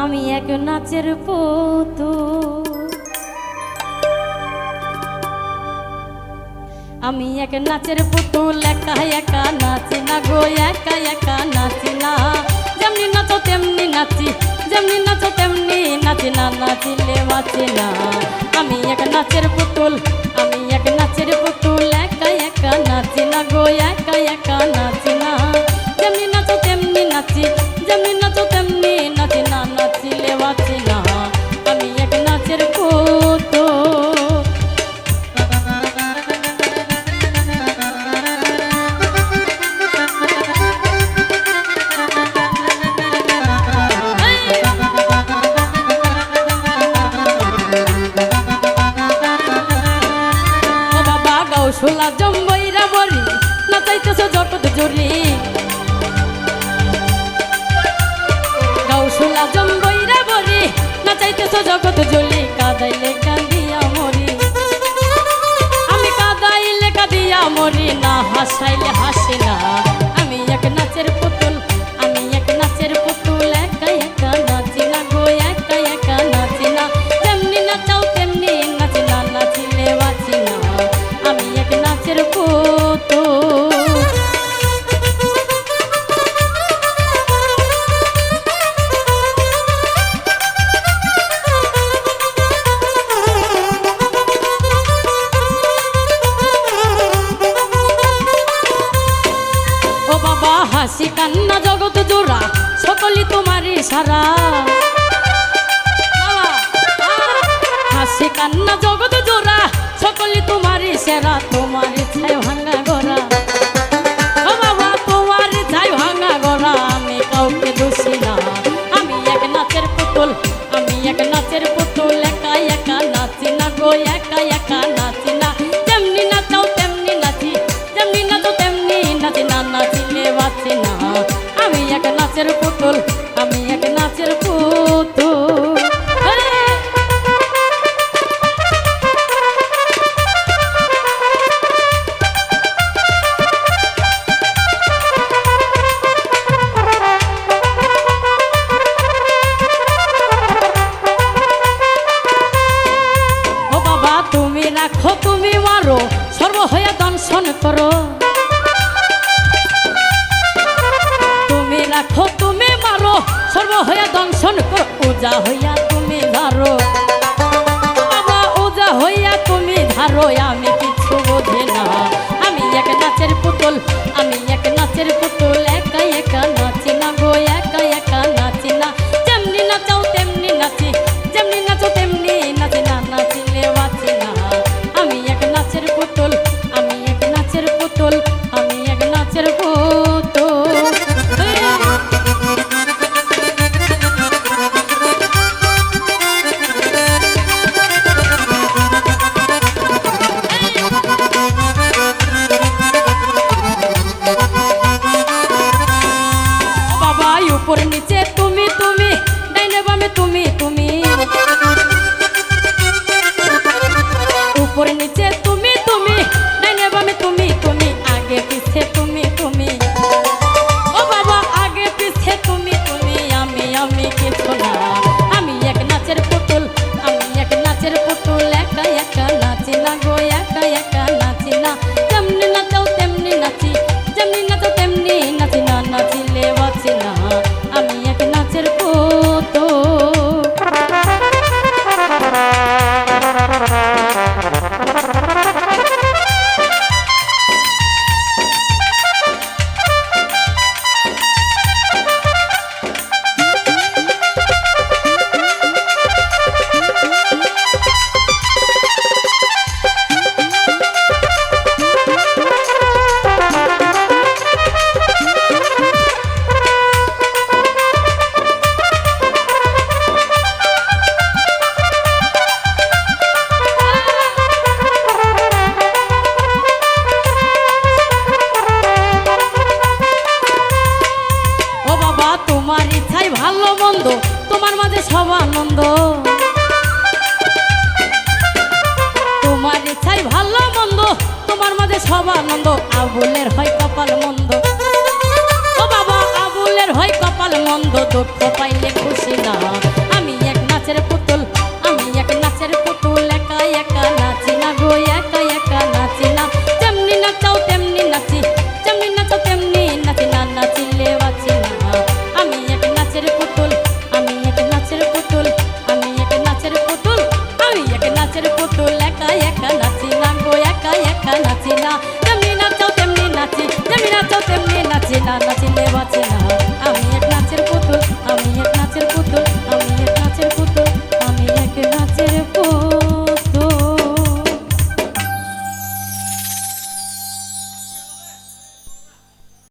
আমি এক নাচের পুতুল, আমি এক নাচের পুতুল, একা একা নাচি না গো, একা একা নাচি না। যেমনি নাচো তেমনি নাচি, যেমনি নাচো তেমনি নাচি না, নাচিলে বাঁচি না। আমি এক নাচের পুতুল, আমি এক নাচের পুতুল, একা একা নাচি না গো, একা একা নাচি না। যেমনি নাচো তেমনি নাচি, যেমনি নাচো তেমনি নাচি না, নাচিলে বাঁচি না। আমি এক নাচের পুতুল। শোলা জম্বইরা বরি নাচাইতেছ জগৎ জুড়ি, গাউশোলা জম্বইরা বরি নাচাইতেছ জগৎ জুড়ি। কাদাইলে কাঁদিয়া মরি, আমি কাদাইলে কাঁদিয়া মরি না, হাসাইলে হাসি না। আমি এক নাচের পুতুল, আমি এক নাচের পুতুল, একা একা নাচি না গো, একা একা নাচি না। যেমনি নাচাও তেমনি নাচি না, নাচিলে বাঁচি না। আমি এক নাচের পুতুল। ও বাবা হাসি কান্না জগৎ জোড়া, সকলই তোমার ইশারা। হাসি কান্না জগৎ জোড়া, সকলই তোমার সেরা। তোমার ইচ্ছায় ভাঙা গড়া, ও বাবা তোমার ইচ্ছায় ভাঙা গড়া। আমি কাউকে দোষী না, আমি এক নাচের পুতুল, আমি এক নাচের পুতুল, একা একা নাচি না গো, একা একা নাচি না। যেমনি নাচাও তেমনি নাচি, যেমনি নাচো তেমনি নাচি না, নাচিলে বাঁচি না। আমি এক নাচের পুতুল, আমি এক নাচের পুতুল। রাখো তুমি মারো, সর্ব হইয়া দংশন করো। তুমি রাখো তুমি মারো, সর্ব হইয়া দংশন করো। উজা হইয়া তুমি ধারো, বাবা উজা হইয়া তুমি ধারো। আমি কিছু বোঝে না, আমি এক নাচের পুতুল, আমি এক নাচের পুতুল, একা একা নাচি না গো, একা একা নাচি না। যেমনি নাচাও তেমনি নাচি, যেমনি নাচো তেমনি নাচি না, নাচিলে বাঁচি না। আমি এক নাচের পুতুল, আমি এক নাচের পুতুল, আমি এক নাচের পুতুল। বাবা উপর নিচে তুমি তুমি, ডাইনে বামে তুমি তুমি, উপর নিচে তুমি তুমি, ডাইনে বামে তুমি তুমি, আগে পিছে তুমি তুমি। ও বাবা আগে পিছে তুমি তুমি, আমি আমি কিছু না। আমি এক নাচের পুতুল, আমি এক নাচের পুতুল, একা একা নাচি না গো, একা একা নাচি না। যেমনি নাচাও তেমনি নাচি, যেমনি নাচাও তেমনি নাচি না, নাচিলে বাঁচি না। আমি এক নাচের পুতুল। ভালো মন্দ তোমার মাঝে সব আনন্দ, তোমার ইচ্ছাই ভালো মন্দ তোমার মাঝে সব আনন্দ। আবুলের হয় কপাল মন্দ, ও বাবা আবুলের হয় কপাল মন্দ দুঃখ পাইলে খুশি না। আমি এক নাচের পুতুল, আমি এক নাচের পুতুল, একা একা নাচি না গো, একা একা নাচি না। যেমনি নাচাও তেমনি নাচি, যেমনি নাচাও তেমনি নাচি, না নাচিলে বাঁচি না। আমি এক নাচের পুতুল, আমি এক নাচের পুতুল, আমি এক নাচের পুতুল, আমি এক নাচের পুতুল, একা একা নাচি না গো, একা একা নাচি না। যেমনি নাচাও তেমনি নাচি, যেমনি নাচাও তেমনি নাচি, না নাচিলে বাঁচি না।